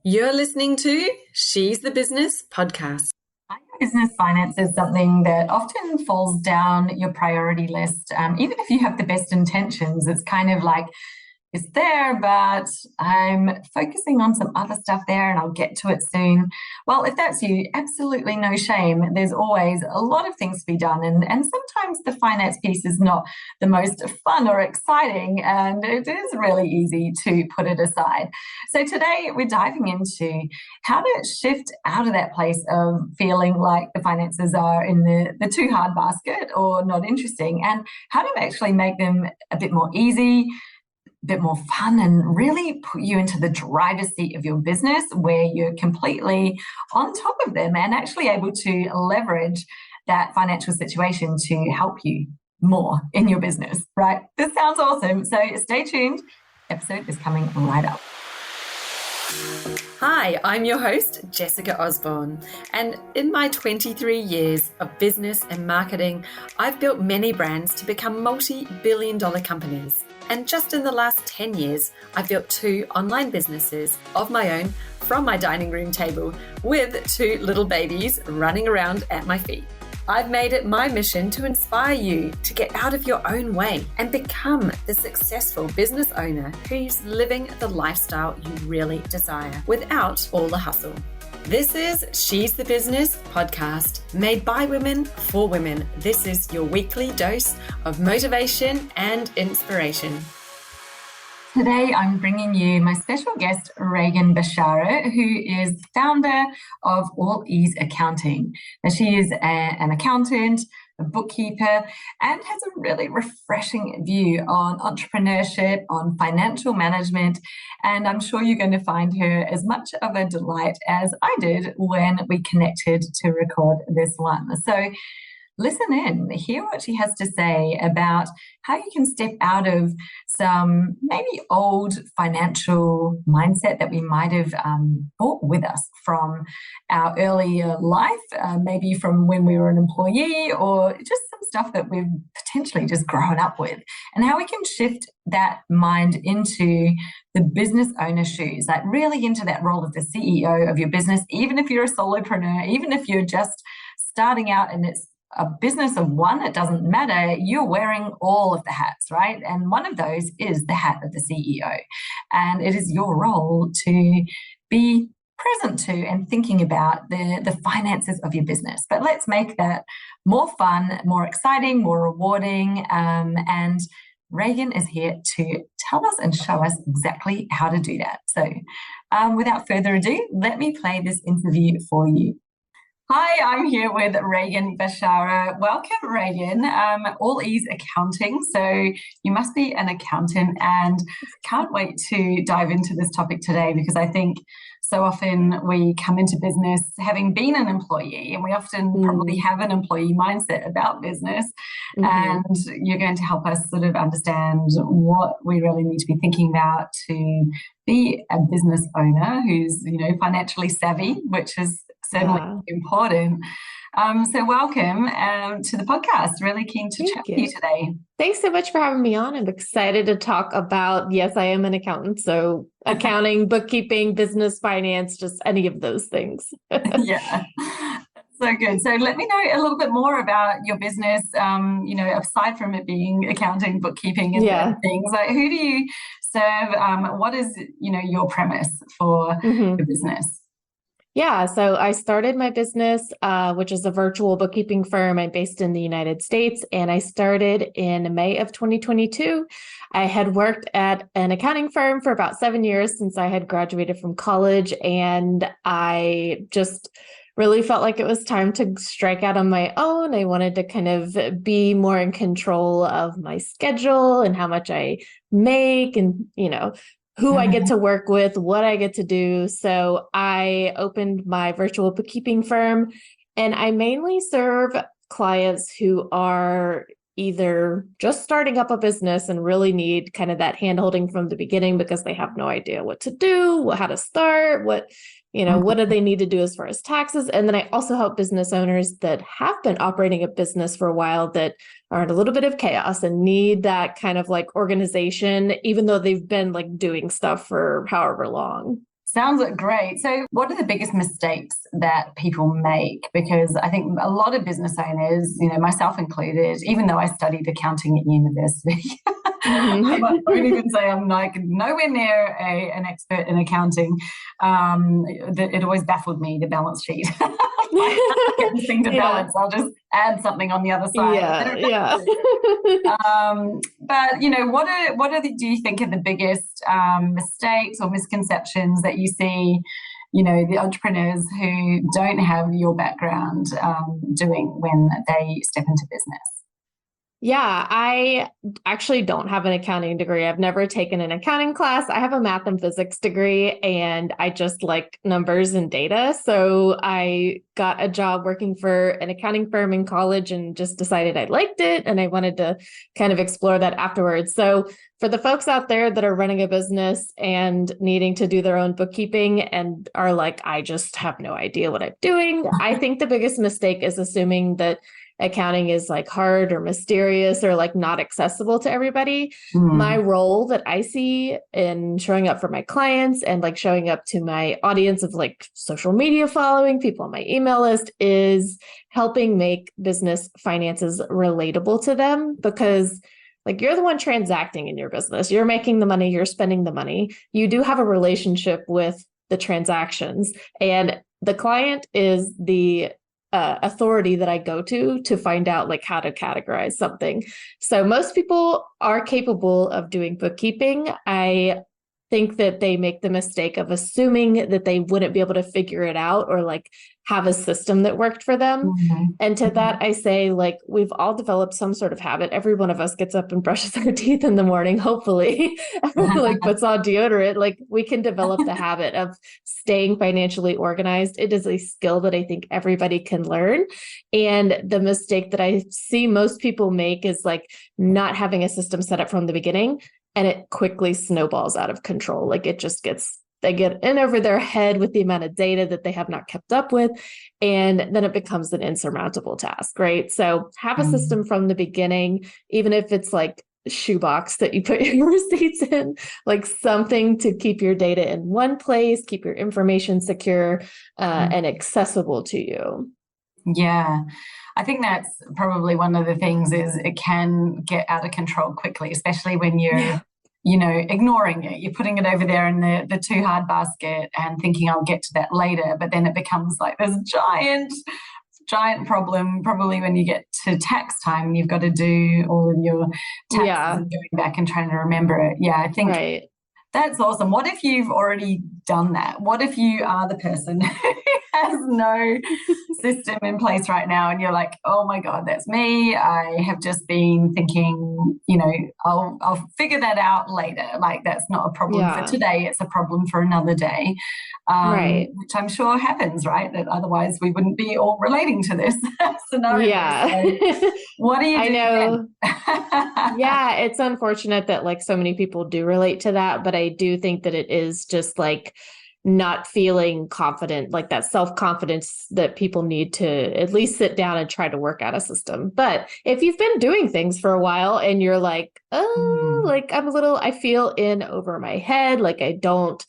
You're listening to She's the Business podcast. Business finance is something that often falls down your priority list. Even if you have the best intentions, it's kind of like it's there, but I'm focusing on some other stuff there and I'll get to it soon. Well, if that's you, absolutely no shame. There's always a lot of things to be done. And sometimes the finance piece is not the most fun or exciting, and it is really easy to put it aside. So today we're diving into how to shift out of that place of feeling like the finances are in the too hard basket or not interesting, and how to actually make them a bit more easy, bit more fun, and really put you into the driver's seat of your business where you're completely on top of them and actually able to leverage that financial situation to help you more in your business, right? This sounds awesome. So stay tuned. Episode is coming right up. Hi, I'm your host, Jessica Osborne, and in my 23 years of business and marketing, I've built many brands to become multi-billion-dollar companies. And just in the last 10 years, I've built 2 online businesses of my own from my dining room table with 2 little babies running around at my feet. I've made it my mission to inspire you to get out of your own way and become the successful business owner who's living the lifestyle you really desire without all the hustle. This is She's the Business podcast, made by women for women. This is your weekly dose of motivation and inspiration. Today, I'm bringing you my special guest, Regan Bashara, who is the founder of All Ease Accounting. Now, she is an accountant, a bookkeeper, and has a really refreshing view on entrepreneurship, on financial management. And I'm sure you're going to find her as much of a delight as I did when we connected to record this one. So listen in, hear what she has to say about how you can step out of some maybe old financial mindset that we might have brought with us from our earlier life, maybe from when we were an employee, or just some stuff that we've potentially just grown up with, and how we can shift that mind into the business owner shoes, like really into that role of the CEO of your business, even if you're a solopreneur, even if you're just starting out and it's a business of one, it doesn't matter. You're wearing all of the hats, right? And one of those is the hat of the CEO. And it is your role to be present to and thinking about the finances of your business. But let's make that more fun, more exciting, more rewarding. And Regan is here to tell us and show us exactly how to do that. So without further ado, let me play this interview for you. Hi, I'm here with Regan Bashara. Welcome, Regan. All Ease Accounting. So you must be an accountant, and can't wait to dive into this topic today, because I think so often we come into business having been an employee, and we often probably have an employee mindset about business. And you're going to help us sort of understand what we really need to be thinking about to be a business owner who's, financially savvy, which is certainly important. So welcome to the podcast. Really keen to chat with you today. Thanks so much for having me on. I'm excited to talk about, yes, I am an accountant. So accounting, bookkeeping, business, finance, just any of those things. Yeah. So good. So let me know a little bit more about your business, aside from it being accounting, bookkeeping and things. Like, who do you serve? What is, your premise for your business? Yeah, so I started my business, which is a virtual bookkeeping firm. I'm based in the United States, and I started in May of 2022. I had worked at an accounting firm for about 7 years since I had graduated from college, and I just really felt like it was time to strike out on my own. I wanted to kind of be more in control of my schedule and how much I make and, who I get to work with, what I get to do. So I opened my virtual bookkeeping firm, and I mainly serve clients who are either just starting up a business and really need kind of that hand-holding from the beginning because they have no idea what to do, how to start, what do they need to do as far as taxes? And then I also help business owners that have been operating a business for a while that are in a little bit of chaos and need that kind of like organization, even though they've been like doing stuff for however long. Sounds great. So, what are the biggest mistakes that people make? Because I think a lot of business owners, myself included, even though I studied accounting at university, I won't even say I'm like nowhere near an expert in accounting. It always baffled me, the balance sheet. I can't get this thing to balance. I'll just add something on the other side. Yeah. But do you think are the biggest mistakes or misconceptions that you see, the entrepreneurs who don't have your background doing when they step into business? Yeah, I actually don't have an accounting degree. I've never taken an accounting class. I have a math and physics degree, and I just like numbers and data. So I got a job working for an accounting firm in college and just decided I liked it, and I wanted to kind of explore that afterwards. So for the folks out there that are running a business and needing to do their own bookkeeping and are like, I just have no idea what I'm doing, I think the biggest mistake is assuming that accounting is like hard or mysterious or like not accessible to everybody. My role that I see in showing up for my clients and like showing up to my audience of like social media following people on my email list is helping make business finances relatable to them, because like you're the one transacting in your business. You're making the money, you're spending the money. You do have a relationship with the transactions, and the client is the authority that I go to find out like how to categorize something. So most people are capable of doing bookkeeping. I think that they make the mistake of assuming that they wouldn't be able to figure it out or like have a system that worked for them. And to that, I say, like, we've all developed some sort of habit. Every one of us gets up and brushes our teeth in the morning, hopefully, like puts on deodorant. Like we can develop the habit of staying financially organized. It is a skill that I think everybody can learn. And the mistake that I see most people make is like not having a system set up from the beginning, and it quickly snowballs out of control. Like it just they get in over their head with the amount of data that they have not kept up with. And then it becomes an insurmountable task, right? So have a system from the beginning, even if it's like shoebox that you put your receipts in, like something to keep your data in one place, keep your information secure and accessible to you. Yeah. I think that's probably one of the things is it can get out of control quickly, especially when you're ignoring it. You're putting it over there in the too hard basket and thinking I'll get to that later. But then it becomes like this giant problem, probably when you get to tax time and you've got to do all of your taxes and going back and trying to remember it. Yeah, I think that's awesome. What if you've already done that? What if you are the person who has no system in place right now and you're like, oh my God, that's me. I have just been thinking, I'll figure that out later. Like that's not a problem for today. It's a problem for another day, which I'm sure happens, right? That otherwise we wouldn't be all relating to this scenario. Yeah. So what do you do? I know. Yeah, it's unfortunate that like so many people do relate to that, but I do think that it is just like not feeling confident, like that self-confidence that people need to at least sit down and try to work out a system. But if you've been doing things for a while and you're like, like I feel in over my head, like I don't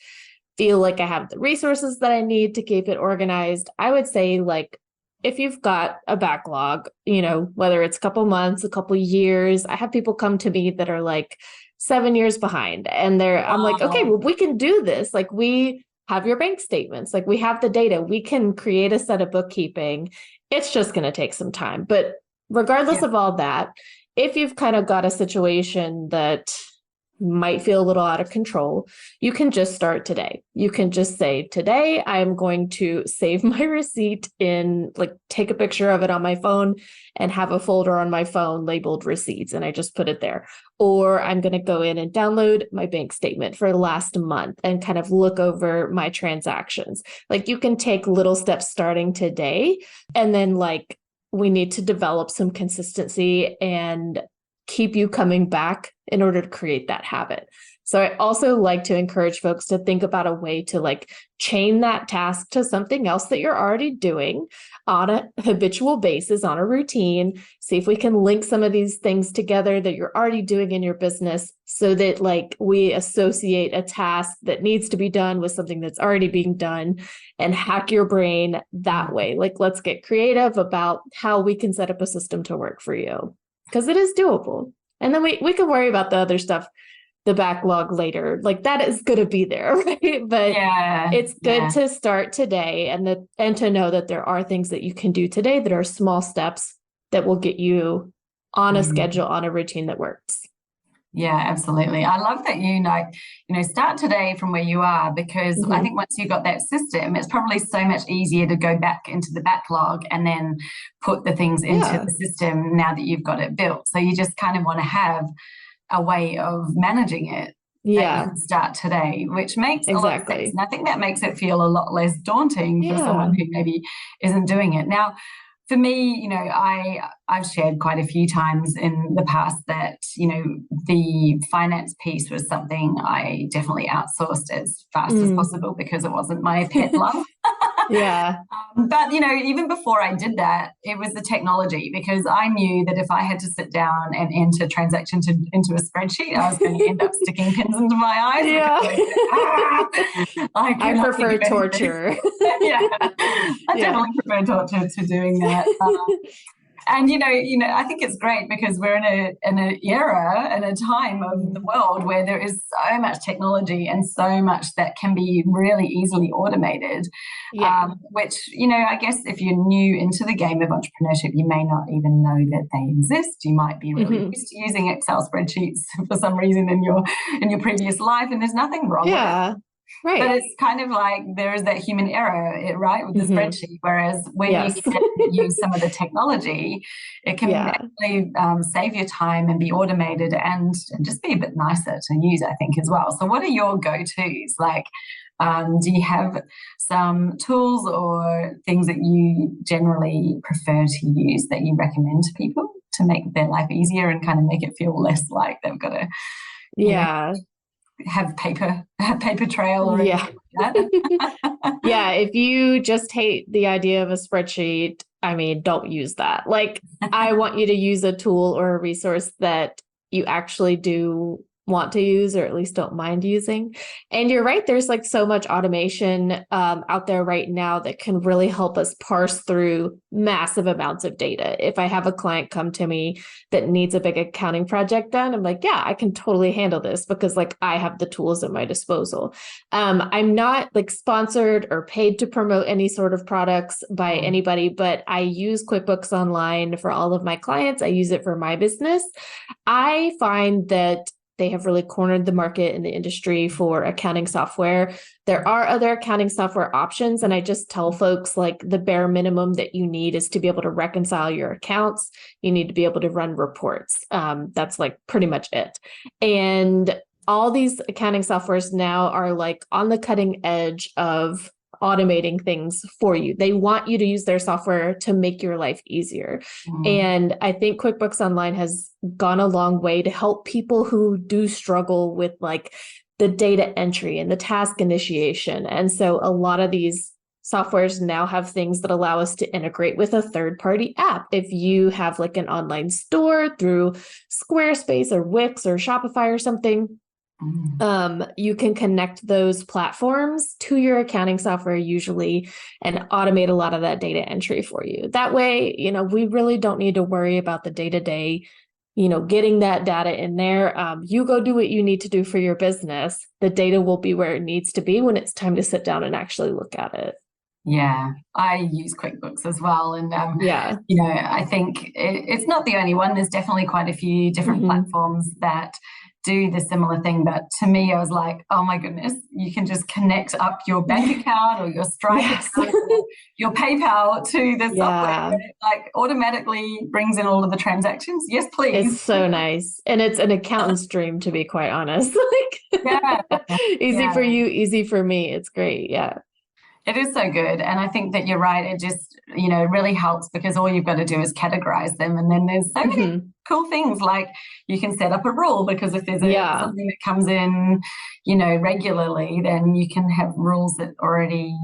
feel like I have the resources that I need to keep it organized, I would say like, if you've got a backlog, whether it's a couple months, a couple years, I have people come to me that are like 7 years behind and I'm like, okay, well, we can do this. Like we have your bank statements, like we have the data, we can create a set of bookkeeping. It's just going to take some time. But regardless of all that, if you've kind of got a situation that might feel a little out of control, you can just start today. You can just say, today I'm going to save my receipt take a picture of it on my phone and have a folder on my phone labeled receipts. And I just put it there. Or I'm going to go in and download my bank statement for the last month and kind of look over my transactions. Like you can take little steps starting today. And then we need to develop some consistency and keep you coming back in order to create that habit. So I also like to encourage folks to think about a way to like chain that task to something else that you're already doing on a habitual basis, on a routine. See if we can link some of these things together that you're already doing in your business so that like we associate a task that needs to be done with something that's already being done and hack your brain that way. Like, let's get creative about how we can set up a system to work for you, because it is doable. And then we can worry about the other stuff, the backlog later. Like, that is going to be there, right? But it's good to start today and to know that there are things that you can do today that are small steps that will get you on a schedule, on a routine that works. Yeah, absolutely. I love that start today from where you are, because I think once you've got that system, it's probably so much easier to go back into the backlog and then put the things into the system now that you've got it built. So you just kind of want to have a way of managing it that you can start today, which makes a lot of sense. And I think that makes it feel a lot less daunting for someone who maybe isn't doing it. Now, for me, I've shared quite a few times in the past that, the finance piece was something I definitely outsourced as fast as possible because it wasn't my pet love. But, even before I did that, it was the technology, because I knew that if I had to sit down and enter transactions into a spreadsheet, I was going to end up sticking pins into my eyes. I prefer torture. I definitely prefer torture to doing that. And I think it's great because we're in an era and a time of the world where there is so much technology and so much that can be really easily automated. Which I guess if you're new into the game of entrepreneurship, you may not even know that they exist. You might be really used to using Excel spreadsheets for some reason in your previous life, and there's nothing wrong with it. Right. But it's kind of like there is that human error, right, with the spreadsheet. Whereas when you can use some of the technology, it can actually save your time and be automated and just be a bit nicer to use, I think, as well. So what are your go-tos? Like, do you have some tools or things that you generally prefer to use that you recommend to people to make their life easier and kind of make it feel less like they've got to have paper trail or anything like that? If you just hate the idea of a spreadsheet, I mean, don't use that. Like, I want you to use a tool or a resource that you actually do want to use, or at least don't mind using. And you're right, there's like so much automation out there right now that can really help us parse through massive amounts of data. If I have a client come to me that needs a big accounting project done, I'm like, yeah, I can totally handle this because like I have the tools at my disposal. I'm not like sponsored or paid to promote any sort of products by anybody, but I use QuickBooks Online for all of my clients. I use it for my business. I find that they have really cornered the market in the industry for accounting software. There are other accounting software options, and I just tell folks like the bare minimum that you need is to be able to reconcile your accounts. You need to be able to run reports. That's like pretty much it. And all these accounting softwares now are like on the cutting edge of automating things for you. They want you to use their software to make your life easier. And I think QuickBooks Online has gone a long way to help people who do struggle with like the data entry and the task initiation. And so a lot of these softwares now have things that allow us to integrate with a third-party app. If you have like an online store through Squarespace or Wix or Shopify or something, you can connect those platforms to your accounting software usually and automate a lot of that data entry for you. That way, we really don't need to worry about the day-to-day, getting that data in there. You go do what you need to do for your business. The data will be where it needs to be when it's time to sit down and actually look at it. Yeah, I use QuickBooks as well. And, I think it's not the only one. There's definitely quite a few different platforms that do the similar thing. But to me, I was like, oh my goodness, you can just connect up your bank account or your Stripe account or your PayPal to the software. It like automatically brings in all of the transactions. Yes, please. It's so nice. And it's an accountant's dream, to be quite honest. Easy for you, easy for me. It's great. Yeah. It is so good. And I think that you're right. It just, really helps because all you've got to do is categorize them. And then there's so many cool things like you can set up a rule because if there's something that comes in, regularly, then you can have rules that already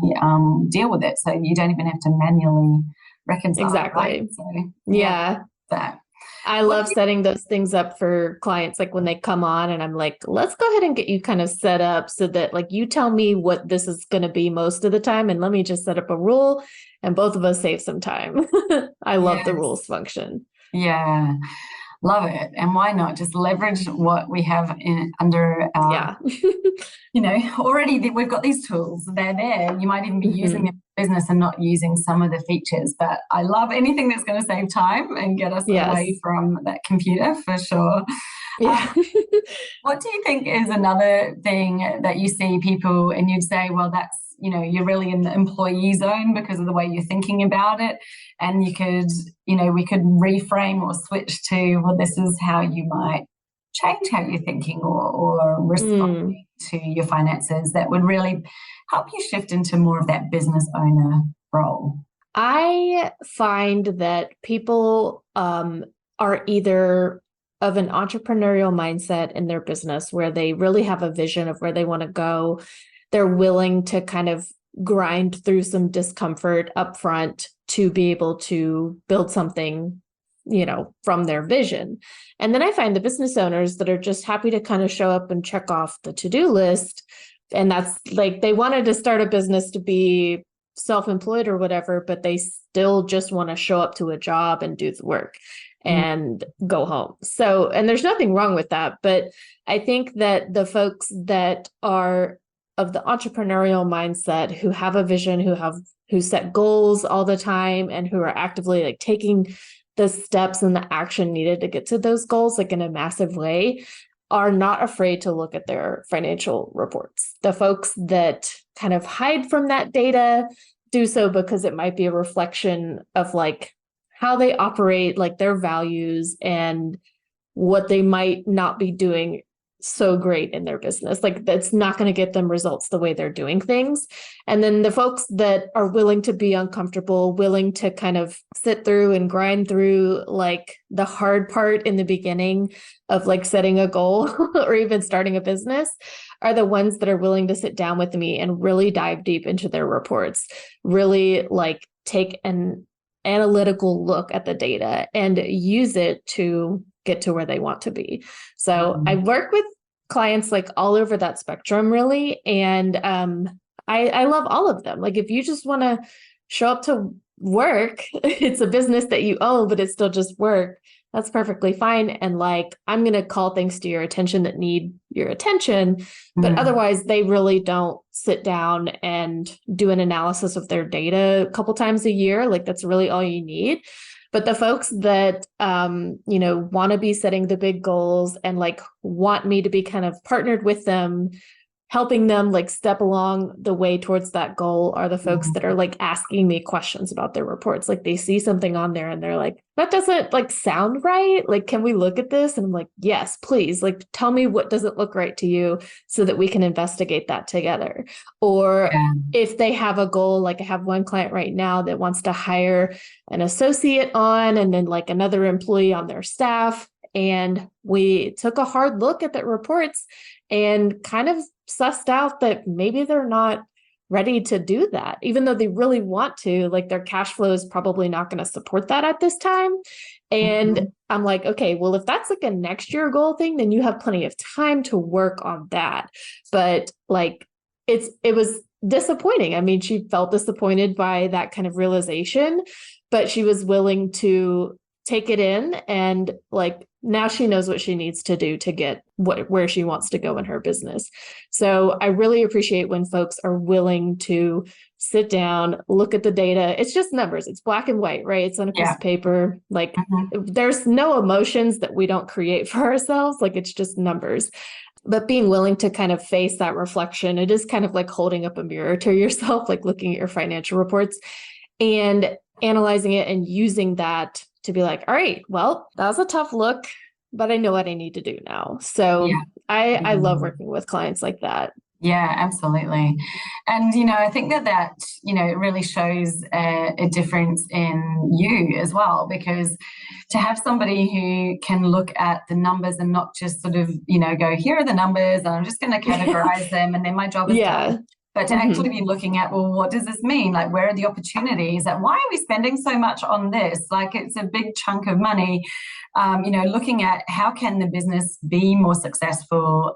deal with it. So you don't even have to manually reconcile. Exactly. Right? So, yeah. That. I love setting those things up for clients, like when they come on and I'm like, let's go ahead and get you kind of set up so that like you tell me what this is going to be most of the time. And let me just set up a rule and both of us save some time. I love the rules function. Yeah. Love it. And why not just leverage what we have under our, already we've got these tools. They're there. You might even be using them in business and not using some of the features. But I love anything that's going to save time and get us away from that computer for sure. Yeah. What do you think is another thing that you see people and you'd say, well, that's, you're really in the employee zone because of the way you're thinking about it. And you could, we could reframe or switch to, well, this is how you might change how you're thinking or responding to your finances that would really help you shift into more of that business owner role. I find that people are either of an entrepreneurial mindset in their business where they really have a vision of where they want to go. They're willing to kind of grind through some discomfort up front to be able to build something, from their vision. And then I find the business owners that are just happy to kind of show up and check off the to-do list. And that's like, they wanted to start a business to be self-employed or whatever, but they still just want to show up to a job and do the work and go home. So, and there's nothing wrong with that. But I think that the folks that are of the entrepreneurial mindset, who have a vision, who set goals all the time and who are actively like taking the steps and the action needed to get to those goals, like in a massive way, are not afraid to look at their financial reports. The folks that kind of hide from that data do so because it might be a reflection of like how they operate, like their values and what they might not be doing so great in their business. Like that's not going to get them results the way they're doing things. And then the folks that are willing to be uncomfortable, willing to kind of sit through and grind through like the hard part in the beginning of like setting a goal or even starting a business are the ones that are willing to sit down with me and really dive deep into their reports, really like take an analytical look at the data and use it to get to where they want to be. So I work with clients like all over that spectrum, really. And I love all of them. Like if you just want to show up to work, it's a business that you own, but it's still just work. That's perfectly fine. And like, I'm going to call things to your attention that need your attention, but otherwise they really don't sit down and do an analysis of their data a couple times a year. Like that's really all you need. But the folks that, want to be setting the big goals and like want me to be kind of partnered with them, helping them like step along the way towards that goal are the folks that are like asking me questions about their reports. Like they see something on there and they're like, that doesn't like sound right. Like, can we look at this? And I'm like, yes, please. Like, tell me what doesn't look right to you so that we can investigate that together. Or if they have a goal, like I have one client right now that wants to hire an associate on and then like another employee on their staff. And we took a hard look at the reports and kind of sussed out that maybe they're not ready to do that, even though they really want to. Like their cash flow is probably not going to support that at this time. And I'm like, okay, well, if that's like a next year goal thing, then you have plenty of time to work on that. But like it was disappointing. I mean, she felt disappointed by that kind of realization, but she was willing to take it in and like now she knows what she needs to do to get where she wants to go in her business. So I really appreciate when folks are willing to sit down, look at the data. It's just numbers. It's black and white, right? It's on a piece of paper. Like there's no emotions that we don't create for ourselves. Like it's just numbers. But being willing to kind of face that reflection, it is kind of like holding up a mirror to yourself, like looking at your financial reports and analyzing it and using that to be like, all right, well, that was a tough look, but I know what I need to do now. So I love working with clients like that. Yeah, absolutely. And, I think that, it really shows a difference in you as well, because to have somebody who can look at the numbers and not just sort of, go, here are the numbers and I'm just going to categorize them and then my job is Yeah. done. But to actually be looking at, well, what does this mean? Like, where are the opportunities? And why are we spending so much on this? Like, it's a big chunk of money. Looking at how can the business be more successful?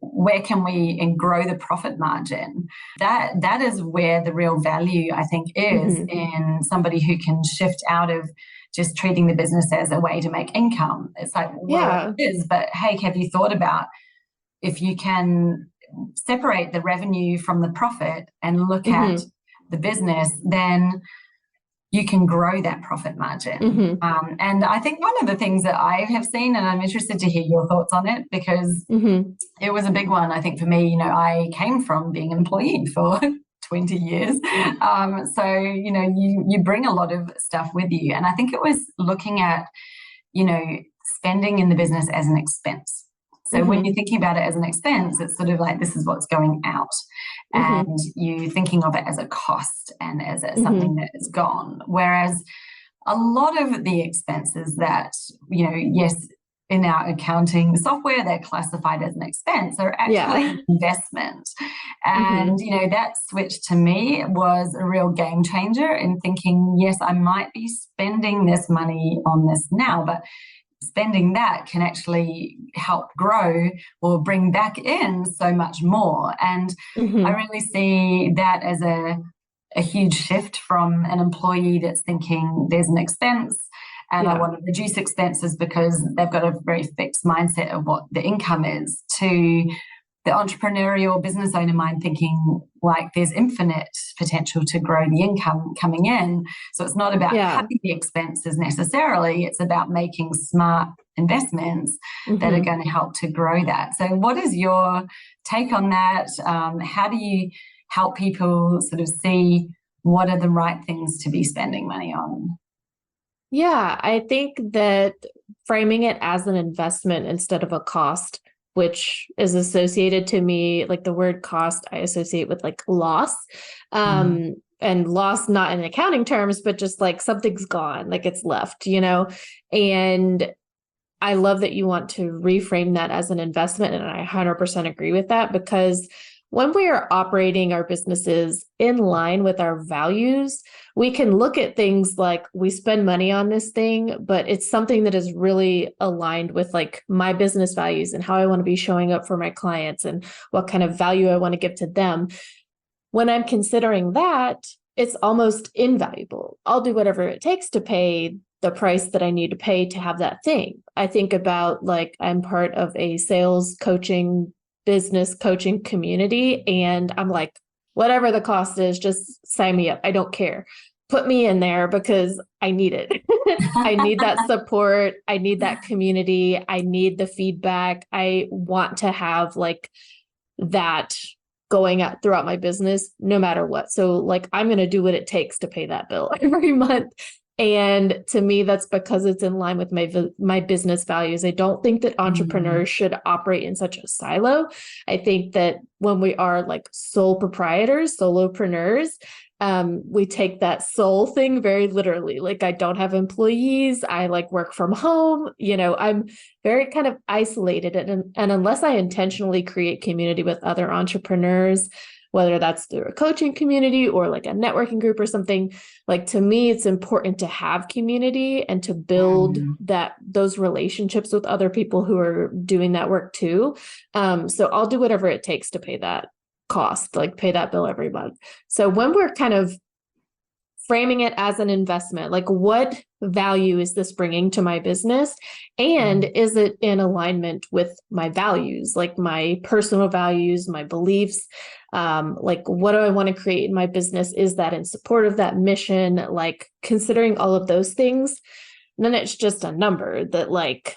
Where can we and grow the profit margin? That is where the real value, I think, is in somebody who can shift out of just treating the business as a way to make income. It's like, well, it is, but hey, have you thought about if you can separate the revenue from the profit and look at the business, then you can grow that profit margin. And I think one of the things that I have seen, and I'm interested to hear your thoughts on it, because it was a big one, I think, for me. I came from being an employee for 20 years. You bring a lot of stuff with you. And I think it was looking at, spending in the business as an expense. So when you're thinking about it as an expense, it's sort of like, this is what's going out. And you're thinking of it as a cost and as something that is gone. Whereas a lot of the expenses that, yes, in our accounting software, they're classified as an expense, are actually an investment. And, that switch to me was a real game changer in thinking, yes, I might be spending this money on this now, but spending that can actually help grow or bring back in so much more. And I really see that as a huge shift from an employee that's thinking there's an expense and I want to reduce expenses because they've got a very fixed mindset of what the income is, to the entrepreneurial business owner mind thinking like there's infinite potential to grow the income coming in. So it's not about cutting the expenses necessarily. It's about making smart investments that are going to help to grow that. So what is your take on that? How do you help people sort of see what are the right things to be spending money on? Yeah, I think that framing it as an investment instead of a cost, which is associated to me, like the word cost, I associate with like loss, and loss, not in accounting terms, but just like something's gone, like it's left, and I love that you want to reframe that as an investment. And I 100% agree with that, because when we are operating our businesses in line with our values, we can look at things like we spend money on this thing, but it's something that is really aligned with like my business values and how I want to be showing up for my clients and what kind of value I want to give to them. When I'm considering that, it's almost invaluable. I'll do whatever it takes to pay the price that I need to pay to have that thing. I think about like I'm part of a sales coaching, business coaching community, and I'm like, whatever the cost is, just sign me up. I don't care. Put me in there because I need it. I need that support. I need that community. I need the feedback. I want to have like that going out throughout my business, no matter what. So like, I'm going to do what it takes to pay that bill every month. And to me, that's because it's in line with my business values. I don't think that entrepreneurs should operate in such a silo. I think that when we are like sole proprietors, solopreneurs, we take that soul thing very literally. Like I don't have employees. I like work from home. I'm very kind of isolated. And unless I intentionally create community with other entrepreneurs, whether that's through a coaching community or like a networking group or something, like to me, it's important to have community and to build those relationships with other people who are doing that work too. So I'll do whatever it takes to pay that cost, like pay that bill every month. So when we're kind of framing it as an investment, like what value is this bringing to my business? And is it in alignment with my values, like my personal values, my beliefs? Like what do I want to create in my business? Is that in support of that mission? Like considering all of those things, then it's just a number that like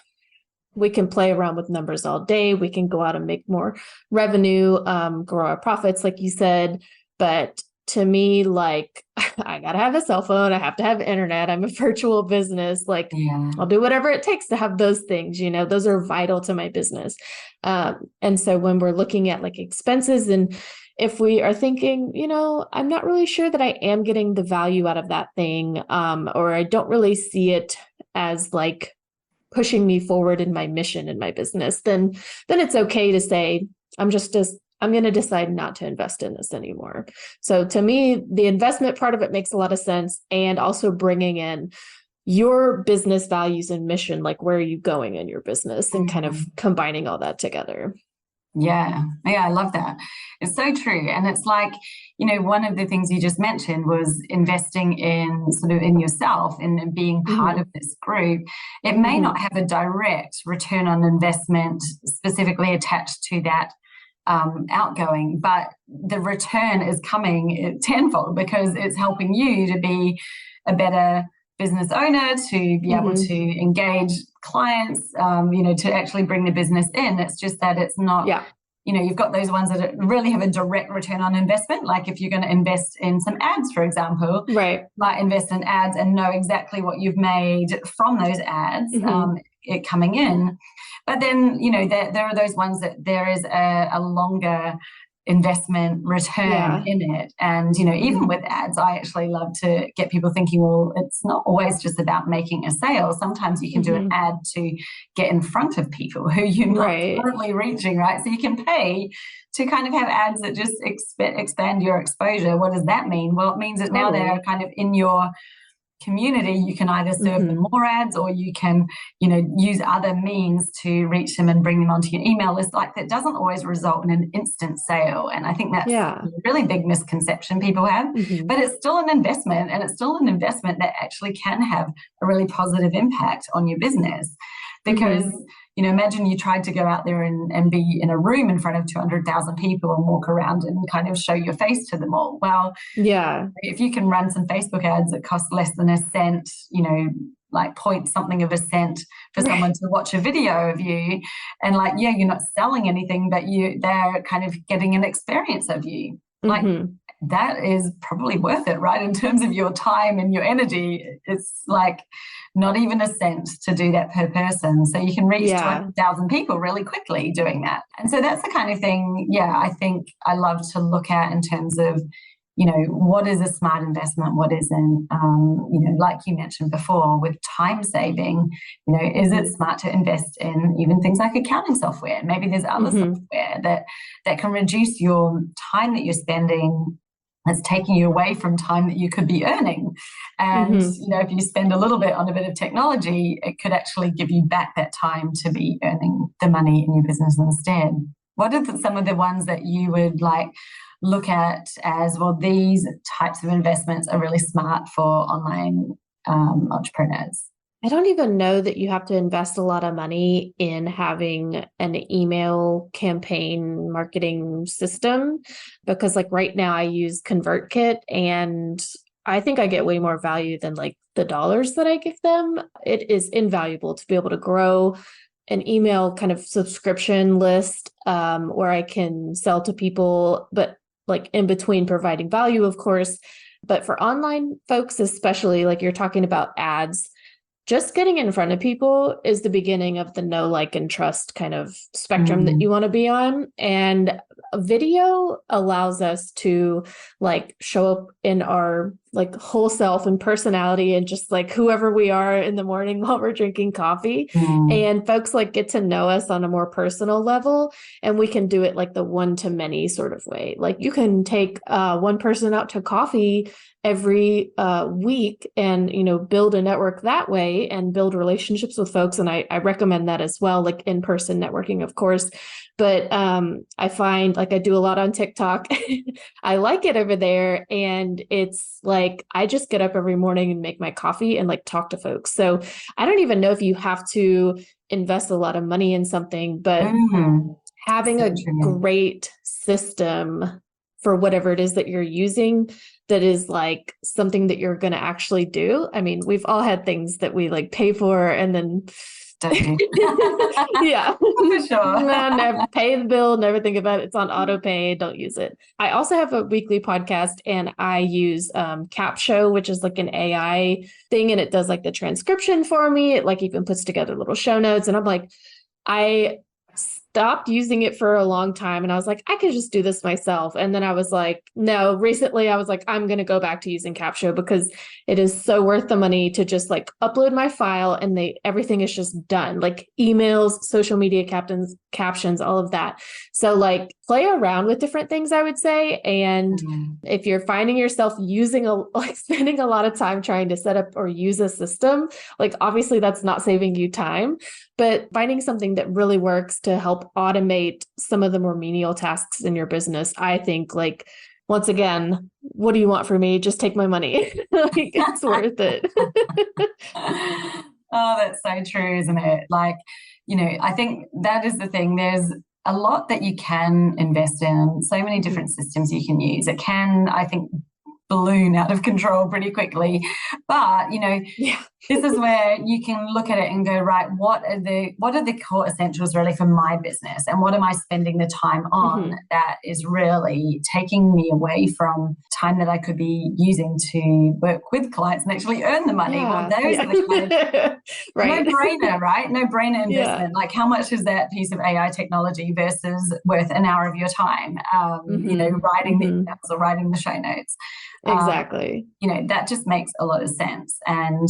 we can play around with numbers all day. We can go out and make more revenue, grow our profits, like you said. But to me, like, I gotta have a cell phone, I have to have internet, I'm a virtual business, like, I'll do whatever it takes to have those things, those are vital to my business. And so when we're looking at like expenses, and if we are thinking, I'm not really sure that I am getting the value out of that thing, or I don't really see it as like pushing me forward in my mission in my business, then it's okay to say, I'm going to decide not to invest in this anymore. So to me, the investment part of it makes a lot of sense. And also bringing in your business values and mission, like where are you going in your business, and kind of combining all that together. Yeah, I love that. It's so true. And it's like, one of the things you just mentioned was investing in sort of in yourself and being part of this group. It may not have a direct return on investment specifically attached to that outgoing, but the return is coming tenfold because it's helping you to be a better business owner, to be able to engage clients, to actually bring the business in. It's just that it's not, you've got those ones that really have a direct return on investment. Like if you're going to invest in some ads, for example, might invest in ads and know exactly what you've made from those ads, it coming in. But then, there are those ones that there is a longer investment return in it. And, even with ads, I actually love to get people thinking, well, it's not always just about making a sale. Sometimes you can do an ad to get in front of people who you're not currently reaching, right? So you can pay to kind of have ads that just expand your exposure. What does that mean? Well, it means that now they're kind of in your community. You can either serve them more ads, or you can, use other means to reach them and bring them onto your email list. Like that doesn't always result in an instant sale. And I think that's a really big misconception people have, but it's still an investment, and it's still an investment that actually can have a really positive impact on your business. Because, imagine you tried to go out there and be in a room in front of 200,000 people and walk around and kind of show your face to them all. Well, if you can run some Facebook ads that cost less than a cent, like point something of a cent for someone to watch a video of you, and like, you're not selling anything, but they're kind of getting an experience of you. Like that is probably worth it, right? In terms of your time and your energy, it's like not even a cent to do that per person. So you can reach 200,000 people really quickly doing that. And so that's the kind of thing, I think I love to look at in terms of, what is a smart investment, what isn't, like you mentioned before with time saving, is it smart to invest in even things like accounting software? Maybe there's other software that can reduce your time that you're spending, that's taking you away from time that you could be earning. And, if you spend a little bit on a bit of technology, it could actually give you back that time to be earning the money in your business instead. What are some of the ones that you would like look at as, well, these types of investments are really smart for online entrepreneurs? I don't even know that you have to invest a lot of money in having an email campaign marketing system, because like right now I use ConvertKit, and I think I get way more value than like the dollars that I give them. It is invaluable to be able to grow an email kind of subscription list where I can sell to people, but like in between providing value, of course. But for online folks, especially like you're talking about ads, just getting in front of people is the beginning of the know, like, and trust kind of spectrum that you want to be on. And a video allows us to like show up in our like whole self and personality and just like whoever we are in the morning while we're drinking coffee. And folks like get to know us on a more personal level, and we can do it like the one-to-many sort of way. Like you can take one person out to coffee every week and, build a network that way and build relationships with folks. And I recommend that as well, like in-person networking, of course. But I find like I do a lot on TikTok. I like it over there. And it's like, I just get up every morning and make my coffee and like talk to folks. So I don't even know if you have to invest a lot of money in something, but having a great system for whatever it is that you're using that is like something that you're going to actually do. I mean, we've all had things that we like pay for and then don't you? Yeah. For sure. No, never pay the bill, never think about it. It's on auto pay. Don't use it. I also have a weekly podcast and I use CapShow, which is like an AI thing, and it does like the transcription for me. It like even puts together little show notes. And I'm like, I stopped using it for a long time and I was like, I could just do this myself. And then I was like, no, recently I was like, I'm going to go back to using CapShow because it is so worth the money to just like upload my file and everything is just done, like emails, social media captions, all of that. So like play around with different things, I would say. And if you're finding yourself spending a lot of time trying to set up or use a system, like obviously that's not saving you time, but finding something that really works to help automate some of the more menial tasks in your business, I think, like, once again, what do you want from me? Just take my money. Like, it's worth it. Oh, that's so true, isn't it? Like, I think that is the thing. There's a lot that you can invest in, so many different systems you can use. It can, I think, balloon out of control pretty quickly. But, this is where you can look at it and go, right, what are the core essentials really for my business? And what am I spending the time on that is really taking me away from time that I could be using to work with clients and actually earn the money? Well, those are the kind of no-brainer, right? No-brainer investment. Like, how much is that piece of AI technology versus worth an hour of your time, writing the emails or writing the show notes? Exactly. That just makes a lot of sense. And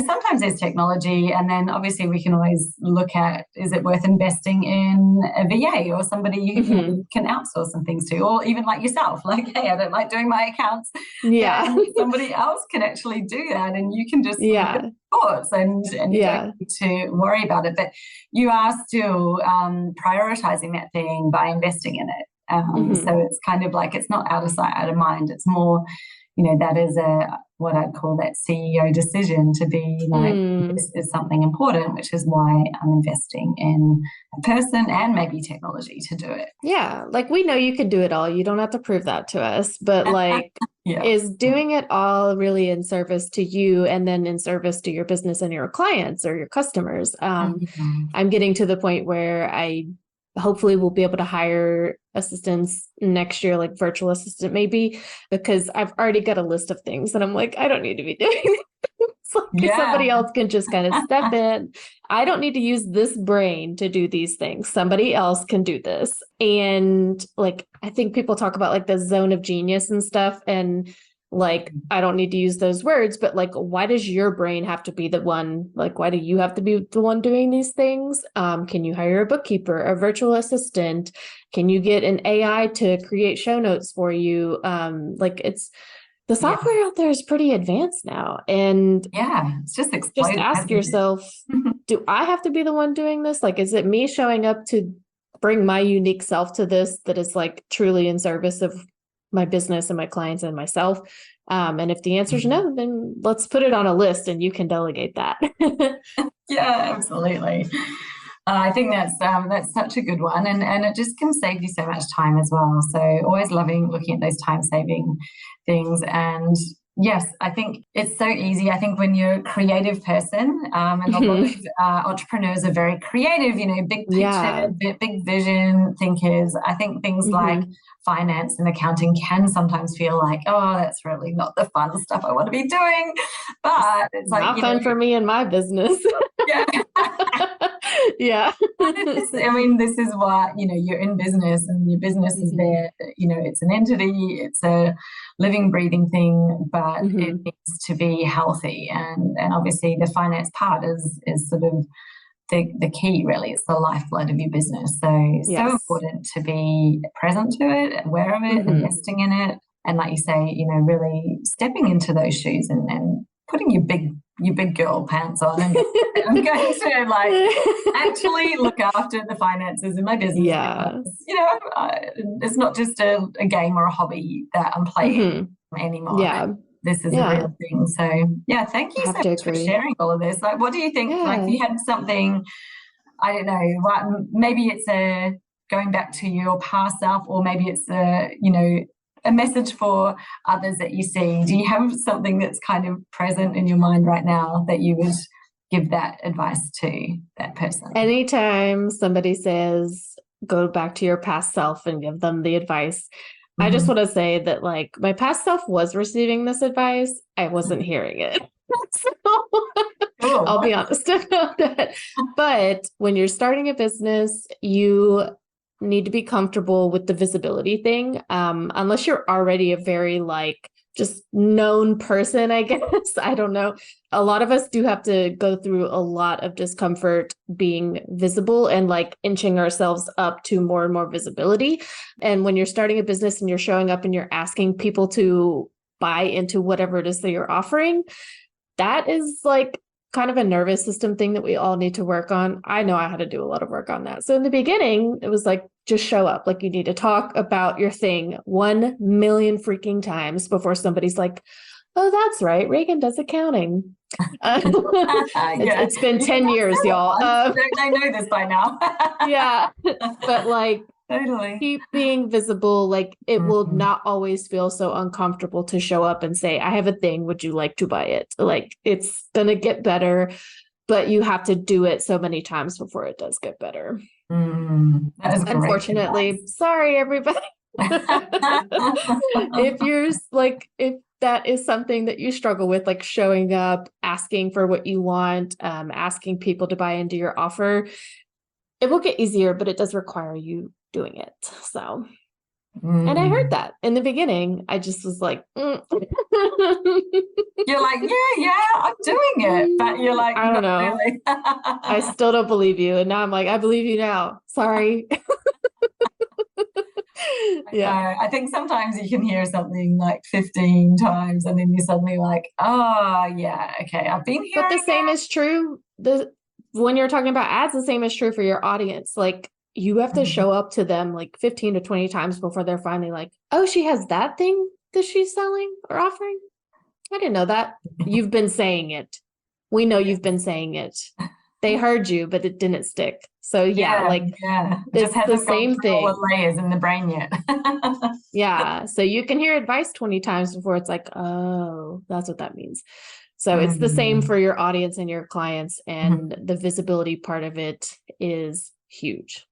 sometimes there's technology, and then obviously we can always look at, is it worth investing in a VA or somebody you can outsource some things to, or even like yourself, like, hey, I don't like doing my accounts. Yeah. And somebody else can actually do that, and you can just look at thoughts and you don't need to worry about it. But you are still prioritizing that thing by investing in it. So it's kind of like, it's not out of sight, out of mind. It's more, that is what I'd call that CEO decision to be like, this is something important, which is why I'm investing in a person and maybe technology to do it. Yeah. Like, we know you can do it all. You don't have to prove that to us, but like, is doing it all really in service to you and then in service to your business and your clients or your customers? I'm getting to the point where I hopefully we'll be able to hire assistants next year, like virtual assistant maybe, because I've already got a list of things and I'm like, I don't need to be doing it's like somebody else can just kind of step in. I don't need to use this brain to do these things. Somebody else can do this. And like, I think people talk about like the zone of genius and stuff. And like, I don't need to use those words, but like, why does your brain have to be the one? Like, why do you have to be the one doing these things? Can you hire a bookkeeper, a virtual assistant? Can you get an AI to create show notes for you? Like, it's the software out there is pretty advanced now. And it's just exploded. Just ask yourself, do I have to be the one doing this? Like, is it me showing up to bring my unique self to this that is like truly in service of my business and my clients and myself? And if the answer is no, then let's put it on a list and you can delegate that. Yeah, absolutely. I think that's such a good one, and it just can save you so much time as well. So always loving looking at those time saving things. And yes, I think it's so easy. I think when you're a creative person, and a lot of entrepreneurs are very creative, big picture, big vision thinkers. I think things like finance and accounting can sometimes feel like, oh, that's really not the fun stuff I want to be doing. But it's like, not fun for me and my business. Yeah. I mean, this is why, you're in business and your business is there, it's an entity, it's a living, breathing thing, but it needs to be healthy. And obviously the finance part is sort of the key, really. It's the lifeblood of your business. So important to be present to it, aware of it, investing in it. And like you say, really stepping into those shoes and putting your big girl pants on and I'm going to like actually look after the finances in my business. Because, it's not just a game or a hobby that I'm playing anymore. This is a real thing. So thank you so much for sharing all of this. Like, what do you think? Like, if you had something, I don't know, maybe it's going back to your past self, or maybe it's a message for others that you see. Do you have something that's kind of present in your mind right now that you would give that advice to that person? Anytime somebody says, go back to your past self and give them the advice, I just want to say that like my past self was receiving this advice. I wasn't hearing it. So I'll be honest about that. But when you're starting a business, you need to be comfortable with the visibility thing. Unless you're already a very like just known person, I guess. I don't know. A lot of us do have to go through a lot of discomfort being visible and like inching ourselves up to more and more visibility. And when you're starting a business and you're showing up and you're asking people to buy into whatever it is that you're offering, that is like kind of a nervous system thing that we all need to work on. I know I had to do a lot of work on that. So in the beginning, it was like, just show up. Like you need to talk about your thing 1 million freaking times before somebody's like, oh, that's right. Regan does accounting. It's been 10 years, y'all. I know this by now. Yeah. But like, totally. Keep being visible. Like it will not always feel so uncomfortable to show up and say, I have a thing. Would you like to buy it? Like it's going to get better, but you have to do it so many times before it does get better. That is unfortunately, sorry, everybody. If that is something that you struggle with, like showing up, asking for what you want, asking people to buy into your offer, it will get easier, but it does require you doing it. So, and I heard that in the beginning, I just was like, You're like, yeah, I'm doing it. But you're like, I don't know. Really. I still don't believe you. And now I'm like, I believe you now. Sorry. Yeah. I think sometimes you can hear something like 15 times and then you're suddenly like, oh yeah, okay, I've been here. But the same is true. When you're talking about ads, the same is true for your audience. Like you have to show up to them like 15 to 20 times before they're finally like, oh, she has that thing that she's selling or offering. I didn't know that. You've been saying it. We know you've been saying it. They heard you, but it didn't stick. So it's the same thing. All the layers in the brain yet. Yeah. So you can hear advice 20 times before it's like, oh, that's what that means. So it's the same for your audience and your clients, and the visibility part of it is huge.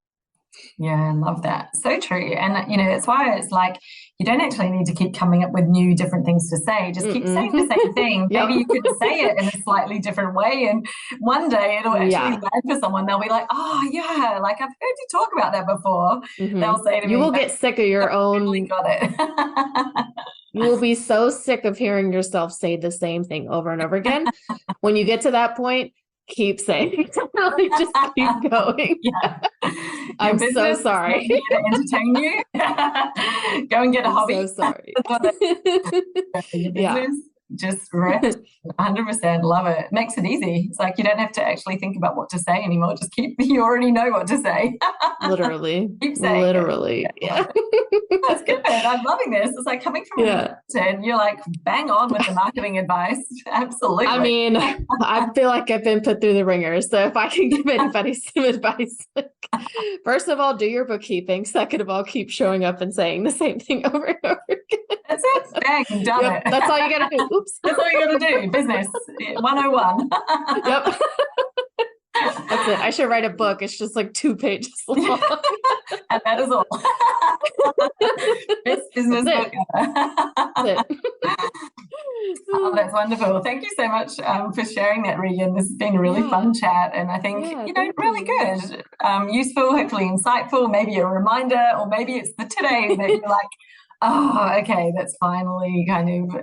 Yeah, I love that. So true. And, it's why it's like, you don't actually need to keep coming up with new, different things to say. Just keep saying the same thing. Maybe you could say it in a slightly different way. And one day it'll actually land for someone. They'll be like, oh, yeah, like I've heard you talk about that before. They'll say to me, you will get sick of your own. Really got it. You will be so sick of hearing yourself say the same thing over and over again. When you get to that point, keep saying it. Just keep going. Yeah. I'm so sorry. To entertain you. Go and get a hobby. I'm so sorry. Yeah. Just rest. 100%. Love it. Makes it easy. It's like you don't have to actually think about what to say anymore. Just you already know what to say. Literally. Keep saying literally. It. Yeah. That's good. I'm loving this. It's like coming from a and you're like bang on with the marketing advice. Absolutely. I mean, I feel like I've been put through the ringer. So if I can give anybody some advice, like, first of all, do your bookkeeping. Second of all, keep showing up and saying the same thing over and over again. That's it. Bang, done it. That's all you got to do. Oops. That's all you got to do. Business 101. Yep. That's it. I should write a book. It's just like 2 pages long. And that is all. Best business book ever. Oh, that's wonderful. Thank you so much for sharing that, Regan. This has been a really fun chat, and I think really good, useful, hopefully insightful, maybe a reminder, or maybe it's the today that you're like, oh, okay, that's finally kind of,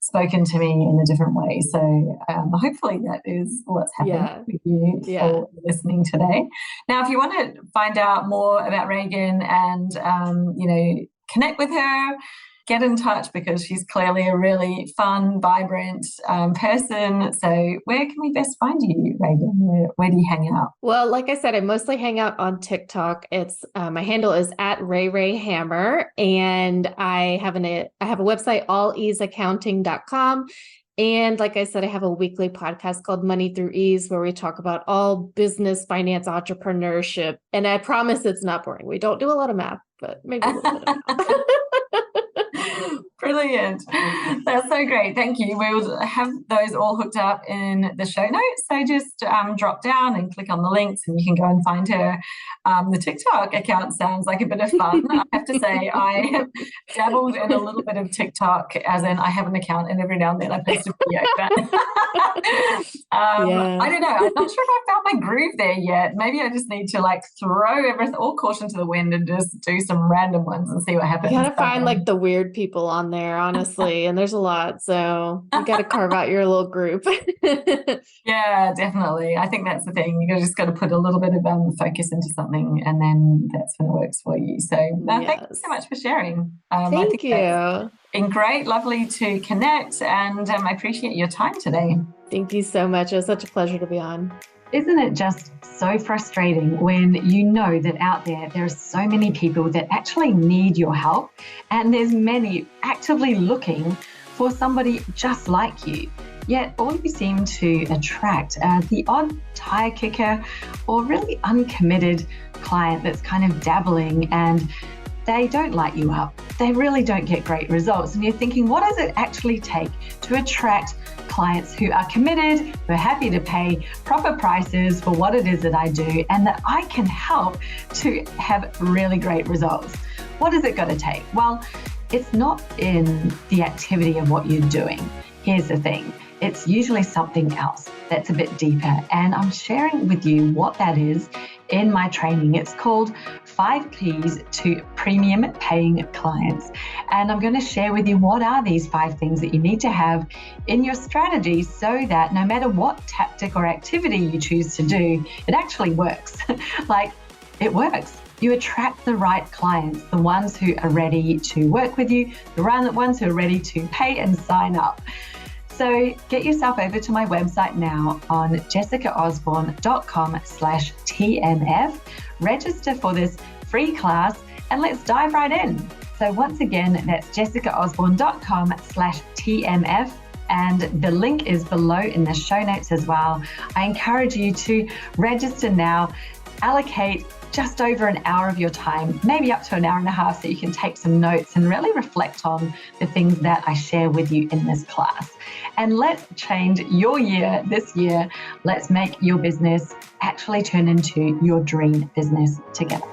spoken to me in a different way. So hopefully that is what's happened with you for listening today. Now, if you want to find out more about Regan and, connect with her, get in touch, because she's clearly a really fun, vibrant person. So where can we best find you, Regan? Where do you hang out? Well, like I said, I mostly hang out on TikTok. It's my handle is @RayRayHammer, and I have a website, alleaseaccounting.com. And like I said, I have a weekly podcast called Money Through Ease, where we talk about all business, finance, entrepreneurship. And I promise it's not boring. We don't do a lot of math, but maybe a little bit of math. Brilliant. That's so great. Thank you. We'll have those all hooked up in the show notes. So just drop down and click on the links and you can go and find her. The TikTok account sounds like a bit of fun. I have to say, I have dabbled in a little bit of TikTok, as in I have an account and every now and then I post a video. But I don't know. I'm not sure if I found my groove there yet. Maybe I just need to like throw everything, all caution to the wind and just do some random ones and see what happens. You gotta find like the weird people on there, honestly, and there's a lot, so you gotta carve out your little group. Yeah, definitely. I think that's the thing. You just got to put a little bit of focus into something, and then that's when it works for you. So thank you so much for sharing. Thank you. It's been great, lovely to connect, and I appreciate your time today. Thank you so much. It was such a pleasure to be on. Isn't it just so frustrating when you know that out there are so many people that actually need your help, and there's many actively looking for somebody just like you, yet all you seem to attract are the odd tire kicker or really uncommitted client that's kind of dabbling, and they don't light you up. They really don't get great results. And you're thinking, what does it actually take to attract clients who are committed, who are happy to pay proper prices for what it is that I do, and that I can help to have really great results? What has it got to take? Well, it's not in the activity of what you're doing. Here's the thing. It's usually something else that's a bit deeper. And I'm sharing with you what that is in my training. It's called 5 Keys to Premium Paying Clients. And I'm going to share with you what are these 5 things that you need to have in your strategy so that no matter what tactic or activity you choose to do, it actually works. Like, it works. You attract the right clients, the ones who are ready to work with you, the ones who are ready to pay and sign up. So get yourself over to my website now on jessicaosborne.com/TMF, register for this free class, and let's dive right in. So once again, that's jessicaosborne.com/TMF. And the link is below in the show notes as well. I encourage you to register now, allocate just over an hour of your time, maybe up to an hour and a half, so you can take some notes and really reflect on the things that I share with you in this class. And let's change your year this year. Let's make your business actually turn into your dream business together.